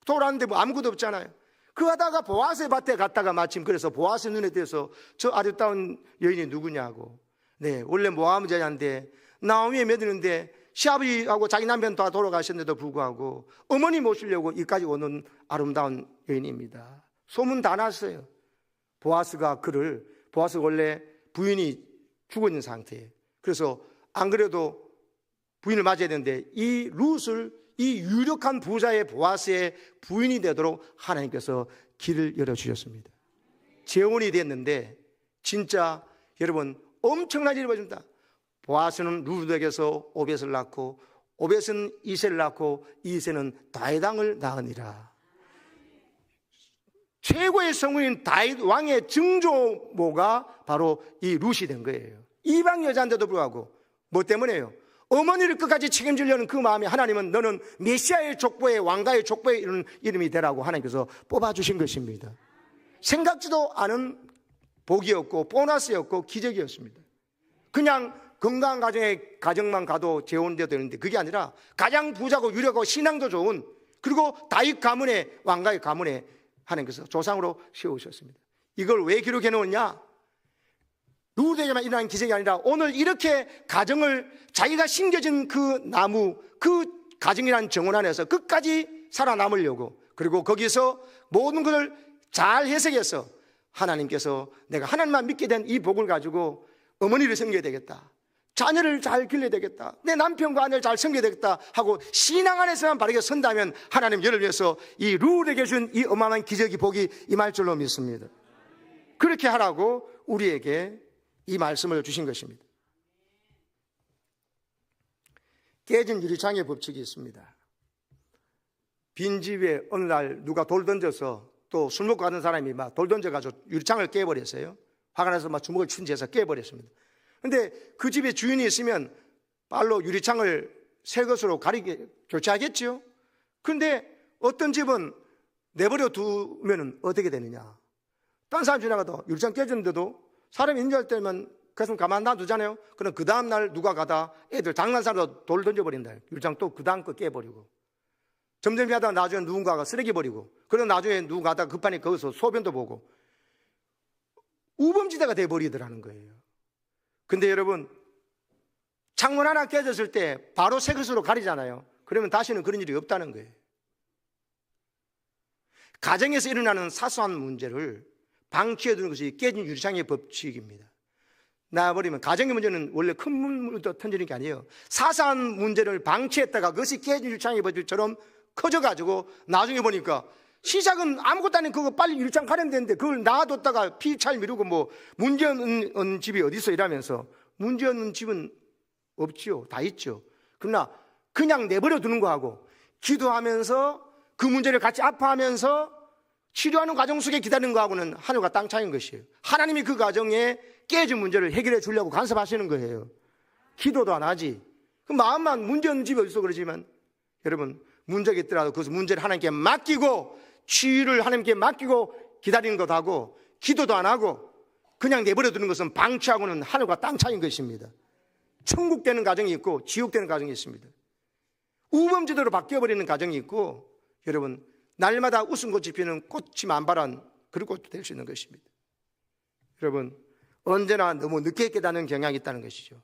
돌아왔는데 뭐 아무것도 없잖아요. 그 하다가 보아스의 밭에 갔다가 마침 그래서 보아스 눈에 띄어서 저 아름다운 여인이 누구냐고. 네, 원래 모함 제자인데 나오미의 며느리인데 시아버지하고 자기 남편 다 돌아가셨는데도 불구하고 어머니 모시려고 이까지 오는 아름다운 여인입니다. 소문 다 났어요. 보아스가 원래 부인이 죽어 있는 상태예요. 그래서 안 그래도 부인을 맞아야 되는데 이 룻을 이 유력한 부자의 보아스의 부인이 되도록 하나님께서 길을 열어주셨습니다. 재혼이 됐는데 진짜 여러분 엄청난 일이 벌어집니다. 보아스는 룻에게서 오벳을 낳고 오벳은 이새를 낳고 이새는 다윗왕을 낳으니라. 최고의 성우인 다윗 왕의 증조모가 바로 이 룻이 된 거예요. 이방 여자인데도 불구하고 뭐 때문에요? 어머니를 끝까지 책임지려는 그 마음에 하나님은 너는 메시아의 족보의 왕가의 족보의 이름이 되라고 하나님께서 뽑아주신 것입니다. 생각지도 않은 복이었고 보너스였고 기적이었습니다. 그냥 건강한 가정만 가도 재혼되어도 되는데 그게 아니라 가장 부자고 유력하고 신앙도 좋은 그리고 다윗 가문의 왕가의 가문에 하나님께서 조상으로 세우셨습니다. 이걸 왜 기록해 놓았냐? 룻에게만 일어난 기적이 아니라 오늘 이렇게 가정을 자기가 심겨진 그 나무 그 가정이라는 정원 안에서 끝까지 살아남으려고 그리고 거기서 모든 것을 잘 해석해서 하나님께서 내가 하나님만 믿게 된 이 복을 가지고 어머니를 섬겨야 되겠다, 자녀를 잘 길러야 되겠다, 내 남편과 아내를 잘 섬겨야 되겠다 하고 신앙 안에서만 바르게 선다면 하나님 여러분을 위해서 이 룻에게 준 이 어마어마한 기적이 복이 임할 줄로 믿습니다. 그렇게 하라고 우리에게 이 말씀을 주신 것입니다. 깨진 유리창의 법칙이 있습니다. 빈집에 어느 날 누가 돌 던져서 또 술 먹고 가는 사람이 막 돌 던져가지고 유리창을 깨버렸어요. 화가 나서 막 주먹을 춘지해서 깨버렸습니다. 근데 그 집에 주인이 있으면 빨로 유리창을 새 것으로 교체하겠죠. 그런데 어떤 집은 내버려 두면 어떻게 되느냐? 딴 사람 지나가도 유리창 깨졌는데도 사람이 인지할 때면 그래서 가만 놔두잖아요. 그럼 그 다음날 누가 가다 애들 장난삼아서 돌 던져버린다. 유리창 또 그 다음 거 깨버리고 점점 하다가 나중에 누군가가 쓰레기 버리고 그러고 나중에 누군가 하다가 급하니 거기서 소변도 보고 우범지대가 돼버리더라는 거예요. 근데 여러분 창문 하나 깨졌을 때 바로 새 것으로 가리잖아요. 그러면 다시는 그런 일이 없다는 거예요. 가정에서 일어나는 사소한 문제를 방치해 두는 것이 깨진 유리창의 법칙입니다. 나와버리면 가정의 문제는 원래 큰 문제도 터지는 게 아니에요. 사소한 문제를 방치했다가 그것이 깨진 유리창의 법칙처럼 커져가지고 나중에 보니까 시작은 아무것도 아닌 그거 빨리 유리창 가려면 되는데 그걸 놔뒀다가 피찰 미루고 뭐 문제 없는 집이 어디 있어 이러면서 문제 없는 집은 없지요. 다 있죠. 그러나 그냥 내버려 두는 거하고 기도하면서 그 문제를 같이 아파하면서 치료하는 과정 속에 기다리는 거하고는 하늘과 땅 차이인 것이에요. 하나님이 그 과정에 깨진 문제를 해결해 주려고 간섭하시는 거예요. 기도도 안 하지. 그 마음만 문제 없는 집이 어디서 그러지만 여러분 문제가 있더라도 그 문제를 하나님께 맡기고 치유를 하나님께 맡기고 기다리는 것하고 기도도 안 하고 그냥 내버려 두는 것은 방치하고는 하늘과 땅 차이인 것입니다. 천국 되는 가정이 있고 지옥 되는 가정이 있습니다. 우범지대로 바뀌어버리는 가정이 있고 여러분 날마다 웃음꽃이 피는 꽃이 만발한 그런 꽃도 될 수 있는 것입니다. 여러분, 언제나 너무 늦게 깨닫는 경향이 있다는 것이죠.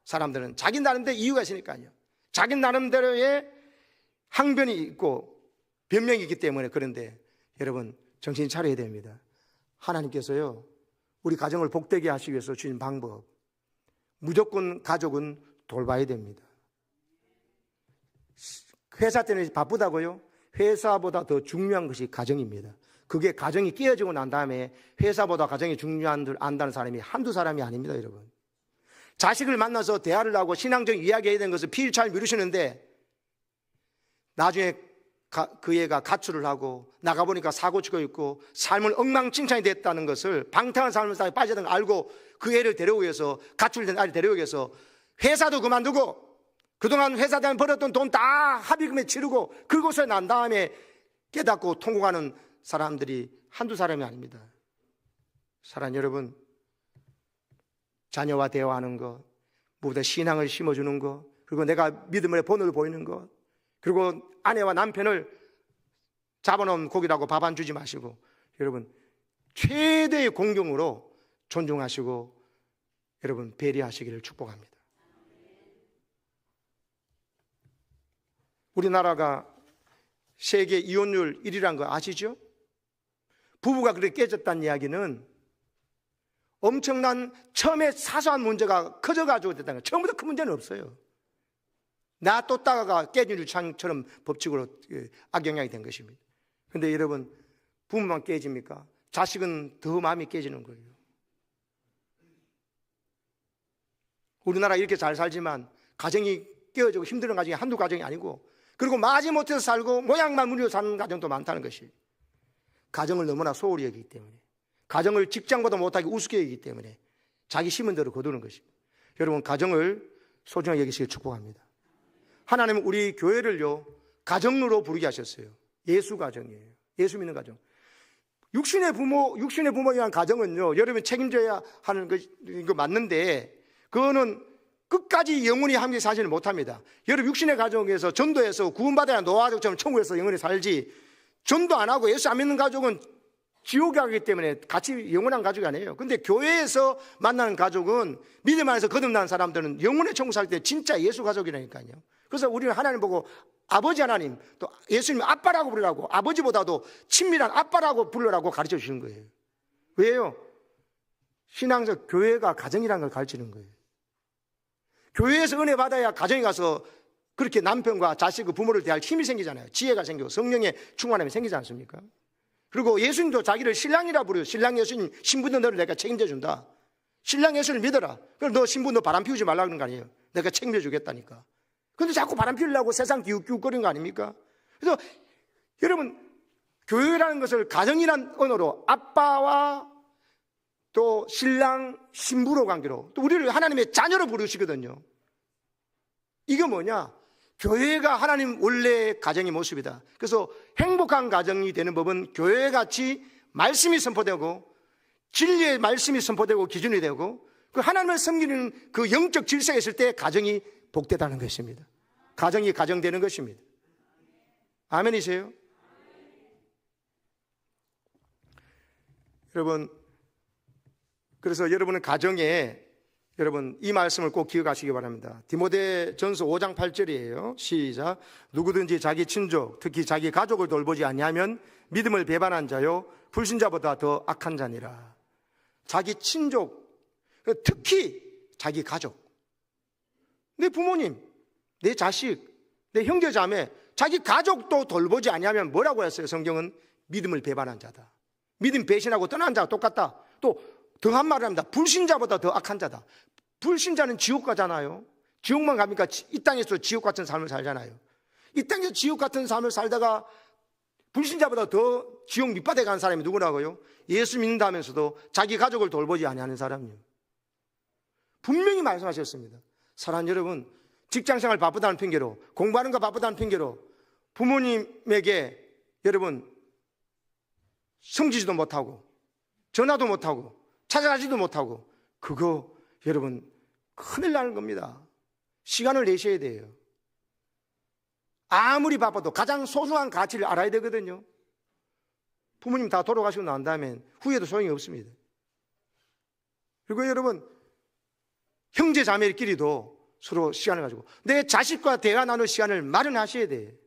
사람들은 자기 나름대로 이유가 있으니까요. 자기 나름대로의 항변이 있고 변명이 있기 때문에. 그런데 여러분, 정신 차려야 됩니다. 하나님께서요, 우리 가정을 복되게 하시기 위해서 주신 방법, 무조건 가족은 돌봐야 됩니다. 회사 때문에 바쁘다고요? 회사보다 더 중요한 것이 가정입니다. 그게 가정이 깨어지고 난 다음에 회사보다 가정이 중요한 줄 안다는 사람이 한두 사람이 아닙니다, 여러분. 자식을 만나서 대화를 하고 신앙적인 이야기해야 되는 것을 피를 잘 미루시는데 나중에 그 애가 가출을 하고 나가보니까 사고치고 있고 삶은 엉망진창이 됐다는 것을, 방탕한 삶을 살다 빠져든 걸 알고 그 애를 데려오기 위해서, 가출된 아이를 데려오기 위해서 회사도 그만두고 그동안 회사 대한 벌었던 돈 다 합의금에 치르고 그곳에 난 다음에 깨닫고 통곡하는 사람들이 한두 사람이 아닙니다. 사랑하는 여러분, 자녀와 대화하는 것, 무엇보다 신앙을 심어주는 것, 그리고 내가 믿음의 본을 보이는 것, 그리고 아내와 남편을 잡아놓은 고기라고 밥 안 주지 마시고 여러분 최대의 공경으로 존중하시고 여러분 배려하시기를 축복합니다. 우리나라가 세계 이혼율 1위라는 거 아시죠? 부부가 그렇게 깨졌다는 이야기는 엄청난 처음에 사소한 문제가 커져가지고 됐다는 거예요. 처음부터 큰 문제는 없어요. 놔뒀다가 깨진 유창처럼 법칙으로 악영향이 된 것입니다. 그런데 여러분, 부부만 깨집니까? 자식은 더 마음이 깨지는 거예요. 우리나라 이렇게 잘 살지만 가정이 깨어지고 힘든 가정이 한두 가정이 아니고, 그리고 마지못해서 살고 모양만 무리로 사는 가정도 많다는 것이, 가정을 너무나 소홀히 여기기 때문에, 가정을 직장보다 못하게 우습게 여기기 때문에 자기 심은 대로 거두는 것입니다. 여러분, 가정을 소중하게 여기시길 축복합니다. 하나님은 우리 교회를요 가정으로 부르게 하셨어요. 예수 가정이에요. 예수 믿는 가정. 육신의 부모에 의한 가정은요, 여러분 책임져야 하는 거 맞는데, 그거는 끝까지 영원히 함께 사지는 못합니다. 여러분 육신의 가정에서 전도해서 구원받아야 노아족처럼 천국에서 영원히 살지, 전도 안 하고 예수 안 믿는 가족은 지옥에 가기 때문에 같이 영원한 가족이 아니에요. 근데 교회에서 만나는 가족은, 믿음 안에서 거듭난 사람들은 영원의 천국 살 때 진짜 예수 가족이라니까요. 그래서 우리는 하나님 보고 아버지 하나님, 또 예수님 아빠라고 부르라고, 아버지보다도 친밀한 아빠라고 부르라고 가르쳐 주시는 거예요. 왜요? 신앙적 교회가 가정이라는 걸 가르치는 거예요. 교회에서 은혜 받아야 가정에 가서 그렇게 남편과 자식, 부모를 대할 힘이 생기잖아요. 지혜가 생기고 성령의 충만함이 생기지 않습니까? 그리고 예수님도 자기를 신랑이라 부르요. 신랑 예수님, 신부는 너를 내가 책임져 준다. 신랑 예수를 믿어라. 그럼 너 신부 너 바람 피우지 말라 그런 거 아니에요. 내가 책임져 주겠다니까. 근데 자꾸 바람 피우려고 세상 기웃기웃거리는 거 아닙니까? 그래서 여러분, 교회라는 것을 가정이란 언어로, 아빠와 또 신랑, 신부로 관계로, 또 우리를 하나님의 자녀로 부르시거든요. 이게 뭐냐? 교회가 하나님 원래의 가정의 모습이다. 그래서 행복한 가정이 되는 법은 교회같이 말씀이 선포되고 진리의 말씀이 선포되고 기준이 되고 그 하나님을 섬기는 그 영적 질서가 있을 때 가정이 복되다는 것입니다. 가정이 가정되는 것입니다. 아멘이세요? 여러분, 그래서 여러분은 가정에, 여러분 이 말씀을 꼭 기억하시기 바랍니다. 디모데전서 5장 8절이에요. 시작. 누구든지 자기 친족, 특히 자기 가족을 돌보지 아니하면 믿음을 배반한 자요 불신자보다 더 악한 자니라. 자기 친족, 특히 자기 가족, 내 부모님, 내 자식, 내 형제 자매, 자기 가족도 돌보지 아니하면 뭐라고 했어요? 성경은 믿음을 배반한 자다. 믿음 배신하고 떠난 자와 똑같다. 또 더한 말을 합니다. 불신자보다 더 악한 자다. 불신자는 지옥 가잖아요. 지옥만 갑니까? 이 땅에서 지옥 같은 삶을 살잖아요. 이 땅에서 지옥 같은 삶을 살다가 불신자보다 더 지옥 밑바닥에 가는 사람이 누구라고요? 예수 믿는다면서도 자기 가족을 돌보지 아니하는 사람이요. 분명히 말씀하셨습니다. 사랑하는 여러분, 직장생활 바쁘다는 핑계로, 공부하는 거 바쁘다는 핑계로 부모님에게 여러분 성지지도 못하고 전화도 못하고 찾아가지도 못하고, 그거 여러분 큰일 나는 겁니다. 시간을 내셔야 돼요. 아무리 바빠도 가장 소중한 가치를 알아야 되거든요. 부모님 다 돌아가시고 난 다음엔 후회도 소용이 없습니다. 그리고 여러분, 형제 자매끼리도 서로 시간을 가지고 내 자식과 대화 나눌 시간을 마련하셔야 돼.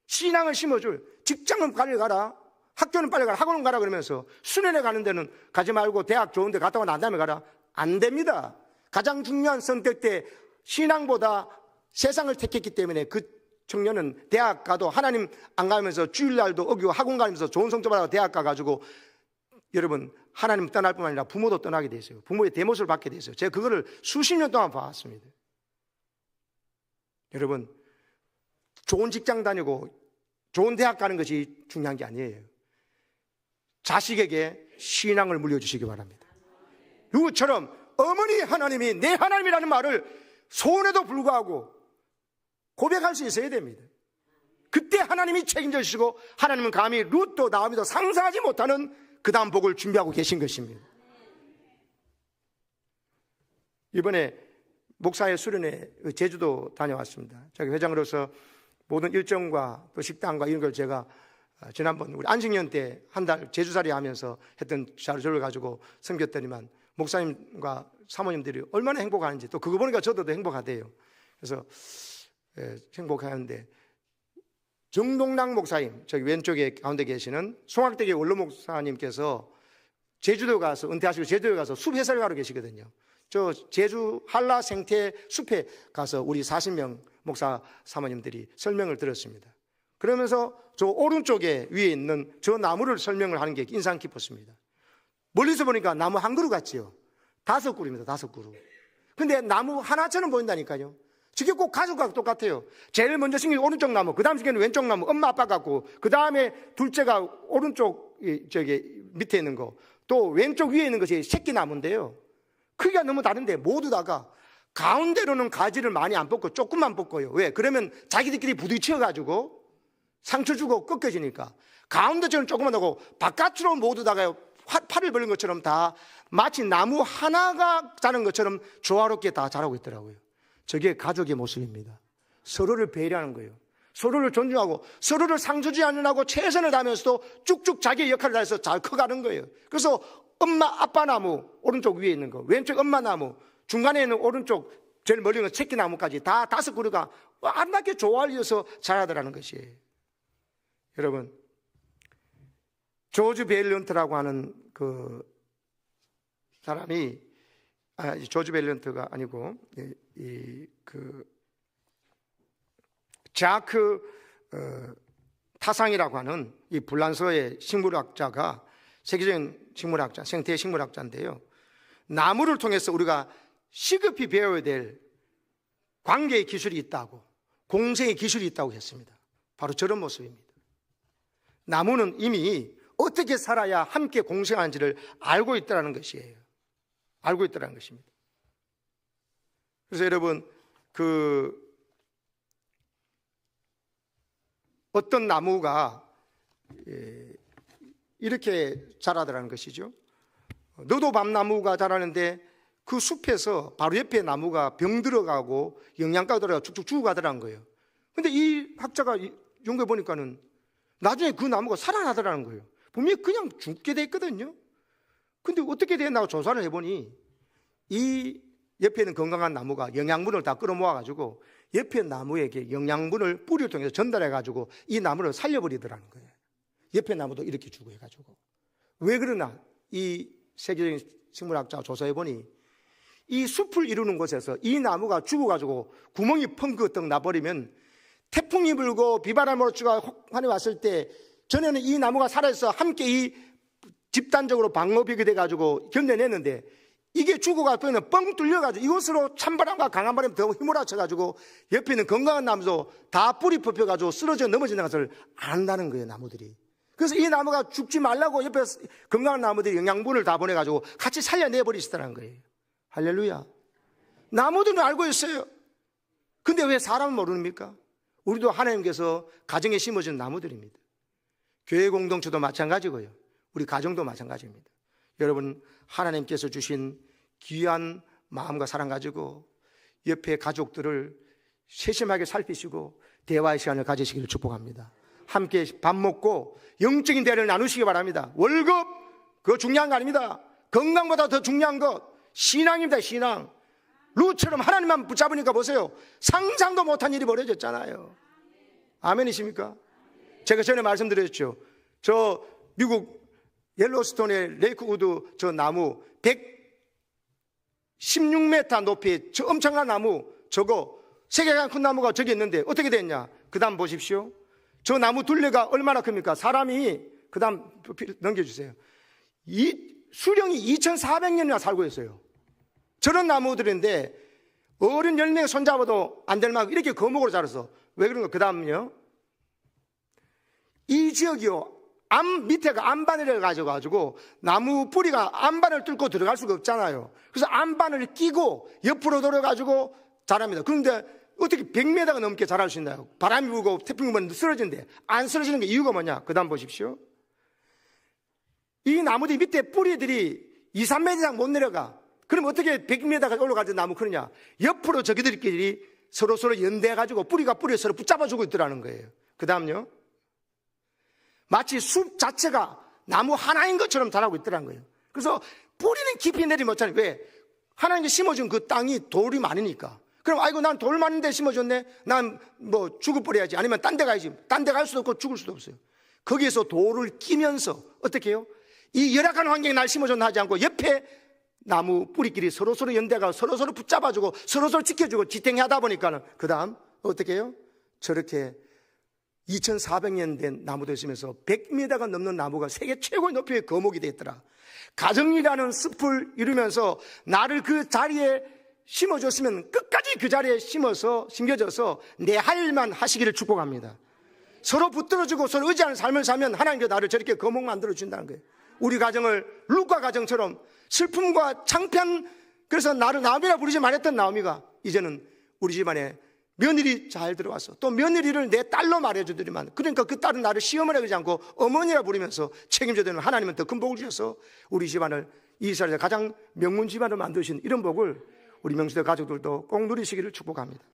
신앙을 심어줄, 직장은 빨리 가라, 학교는 빨리 가라, 학원은 가라 그러면서 수련회 가는 데는 가지 말고 대학 좋은 데 갔다 오고 난 다음에 가라. 안 됩니다. 가장 중요한 선택 때 신앙보다 세상을 택했기 때문에 그 청년은 대학 가도 하나님 안 가면서 주일날도 어기고 학원 가면서 좋은 성적 받아서 대학 가가지고 여러분 하나님 떠날 뿐만 아니라 부모도 떠나게 돼 있어요. 부모의 대못을 받게 돼 있어요. 제가 그거를 수십 년 동안 봐왔습니다. 여러분, 좋은 직장 다니고 좋은 대학 가는 것이 중요한 게 아니에요. 자식에게 신앙을 물려주시기 바랍니다. 누구처럼 어머니 하나님이 내 하나님이라는 말을 소원에도 불구하고 고백할 수 있어야 됩니다. 그때 하나님이 책임져 주시고 하나님은 감히 룻도 나오미도 상상하지 못하는 그 다음 복을 준비하고 계신 것입니다. 이번에 목사의 수련회 제주도 다녀왔습니다. 자기 회장으로서 모든 일정과 또 식당과 이런 걸 제가 지난번 우리 안식년 때 한 달 제주살이 하면서 했던 자료를 가지고 섬겼더니만 목사님과 사모님들이 얼마나 행복하는지 또 그거 보니까 저도 행복하대요. 그래서 행복하는데 정동랑 목사님, 저기 왼쪽에 가운데 계시는 송악대교 원로 목사님께서 제주도 가서 은퇴하시고 제주도에 가서 숲 해설가로 계시거든요. 저 제주 한라 생태 숲에 가서 우리 40명 목사 사모님들이 설명을 들었습니다. 그러면서 저 오른쪽에 위에 있는 저 나무를 설명을 하는 게 인상 깊었습니다. 멀리서 보니까 나무 한 그루 같지요. 5그루입니다. 5그루. 근데 나무 하나처럼 보인다니까요. 저게 꼭 가족과 똑같아요. 제일 먼저 생긴 오른쪽 나무, 그 다음 생긴 왼쪽 나무, 엄마 아빠 같고, 그 다음에 둘째가 오른쪽 저기 밑에 있는 거, 또 왼쪽 위에 있는 것이 새끼 나무인데요. 크기가 너무 다른데 모두 다가 가운데로는 가지를 많이 안 뽑고 조금만 뽑고요. 왜? 그러면 자기들끼리 부딪혀가지고 상처 주고 꺾여지니까. 가운데 저는 조금만 하고 바깥으로 모두 다가 팔을 벌린 것처럼 다 마치 나무 하나가 자는 것처럼 조화롭게 다 자라고 있더라고요. 저게 가족의 모습입니다. 서로를 배려하는 거예요. 서로를 존중하고 서로를 상처주지 않으려고 최선을 다하면서도 쭉쭉 자기의 역할을 다해서 잘 커가는 거예요. 그래서 엄마 아빠 나무 오른쪽 위에 있는 거, 왼쪽 엄마 나무, 중간에 있는 오른쪽 제일 멀리 있는 새끼 나무까지 다 5그루가 아름답게 조화를 자라더라는 것이에요. 여러분, 조지 벨런트라고 하는 그 사람이 조지 벨런트가 아니고 자크 타상이라고 하는 이 불란서의 식물학자가 세계적인 식물학자, 생태 식물학자인데요. 나무를 통해서 우리가 시급히 배워야 될 관계의 기술이 있다고, 공생의 기술이 있다고 했습니다. 바로 저런 모습입니다. 나무는 이미 어떻게 살아야 함께 공생하는지를 알고 있다는 것이에요. 알고 있다는 것입니다. 그래서 여러분, 어떤 나무가 이렇게 자라더라는 것이죠. 너도 밤나무가 자라는데 그 숲에서 바로 옆에 나무가 병 들어가고 영양가 들어가고 쭉쭉 죽어가더라는 거예요. 근데 이 학자가 연구해 보니까는 나중에 그 나무가 살아나더라는 거예요. 분명히 그냥 죽게 돼 있거든요. 근데 어떻게 됐나 조사를 해보니 이 옆에 있는 건강한 나무가 영양분을 다 끌어모아가지고 옆에 나무에게 영양분을 뿌리를 통해서 전달해가지고 이 나무를 살려버리더라는 거예요. 옆에 나무도 이렇게 주고 해가지고. 왜 그러나 이 세계적인 식물학자가 조사해보니 이 숲을 이루는 곳에서 이 나무가 죽어가지고 구멍이 펑긋떡 나버리면 태풍이 불고 비바람으로 혹한이 왔을 때 전에는 이 나무가 살아서 함께 이 집단적으로 방어벽이 돼가지고 견뎌냈는데 이게 죽어가지고 뻥 뚫려가지고 이것으로 찬바람과 강한 바람이 더 휘몰아쳐가지고 옆에 있는 건강한 나무도 다 뿌리 뽑혀가지고 쓰러져 넘어지는 것을 안다는 거예요, 나무들이. 그래서 이 나무가 죽지 말라고 옆에 건강한 나무들이 영양분을 다 보내가지고 같이 살려내버리시더라는 거예요. 할렐루야. 나무들은 알고 있어요. 근데 왜 사람은 모릅니까? 우리도 하나님께서 가정에 심어준 나무들입니다. 교회 공동체도 마찬가지고요. 우리 가정도 마찬가지입니다. 여러분, 하나님께서 주신 귀한 마음과 사랑 가지고 옆에 가족들을 세심하게 살피시고 대화의 시간을 가지시기를 축복합니다. 함께 밥 먹고 영적인 대화를 나누시기 바랍니다. 월급 그거 중요한 거 아닙니다. 건강보다 더 중요한 것, 신앙입니다. 신앙. 룻처럼 하나님만 붙잡으니까 보세요. 상상도 못한 일이 벌어졌잖아요. 아멘이십니까? 제가 전에 말씀드렸죠. 저 미국 옐로스톤의 레이크우드 저 나무 116m 높이 저 엄청난 나무, 저거 세계가 큰 나무가 저기 있는데 어떻게 됐냐? 그 다음 보십시오. 저 나무 둘레가 얼마나 큽니까? 사람이 그 다음 넘겨주세요. 이 수령이 2400년이나 살고 있어요. 저런 나무들인데 어른 10명 손잡아도 안 될 만큼 이렇게 거목으로 자랐어. 왜 그런가? 그 다음요. 이 지역이요, 밑에가 안반을 가져가지고 나무 뿌리가 안반을 뚫고 들어갈 수가 없잖아요. 그래서 안반을 끼고 옆으로 돌아가지고 자랍니다. 그런데 어떻게 100m가 넘게 자랄 수 있나요? 바람이 불고 태풍이 불면 쓰러진대. 안 쓰러지는 게 이유가 뭐냐? 그 다음 보십시오. 이 나무들 밑에 뿌리들이 2, 3m 이상 못 내려가. 그럼 어떻게 100m까지 올라가서 나무 크느냐? 옆으로 저기들끼리 서로 연대해가지고 뿌리가 뿌리에 서로 붙잡아주고 있더라는 거예요. 그 다음요. 마치 숲 자체가 나무 하나인 것처럼 자라고 있더라는 거예요. 그래서 뿌리는 깊이 내리지 못하는, 왜? 하나님께 심어준 그 땅이 돌이 많으니까. 그럼 아이고 난 돌 많은 데 심어줬네. 난 뭐 죽어버려야지. 아니면 딴 데 가야지. 딴 데 갈 수도 없고 죽을 수도 없어요. 거기에서 돌을 끼면서 어떻게 해요? 이 열악한 환경에 날 심어줬나 하지 않고 옆에 나무 뿌리끼리 서로 연대가 서로 붙잡아주고 서로 지켜주고 지탱하다 보니까는 그 다음 어떻게 해요? 저렇게 2400년 된 나무도 있으면서 100m가 넘는 나무가 세계 최고의 높이의 거목이 되었더라. 가정이라는 숲을 이루면서 나를 그 자리에 심어줬으면 끝까지 그 자리에 심겨져서 내 할 일만 하시기를 축복합니다. 서로 붙들어주고 서로 의지하는 삶을 살면 하나님께서 나를 저렇게 거목 만들어준다는 거예요. 우리 가정을 룻과 가정처럼 슬픔과 창피한, 그래서 나를 나오미라 부르지 말했던 나오미가 이제는 우리 집안에 며느리 잘 들어와서 또 며느리를 내 딸로 말해주더니만, 그러니까 그 딸은 나를 시어머니라 그러지 않고 어머니라 부르면서 책임져드리는 하나님은 더 큰 복을 주셔서 우리 집안을 이스라엘에서 가장 명문 집안으로 만드신 이런 복을 우리 명수대 가족들도 꼭 누리시기를 축복합니다.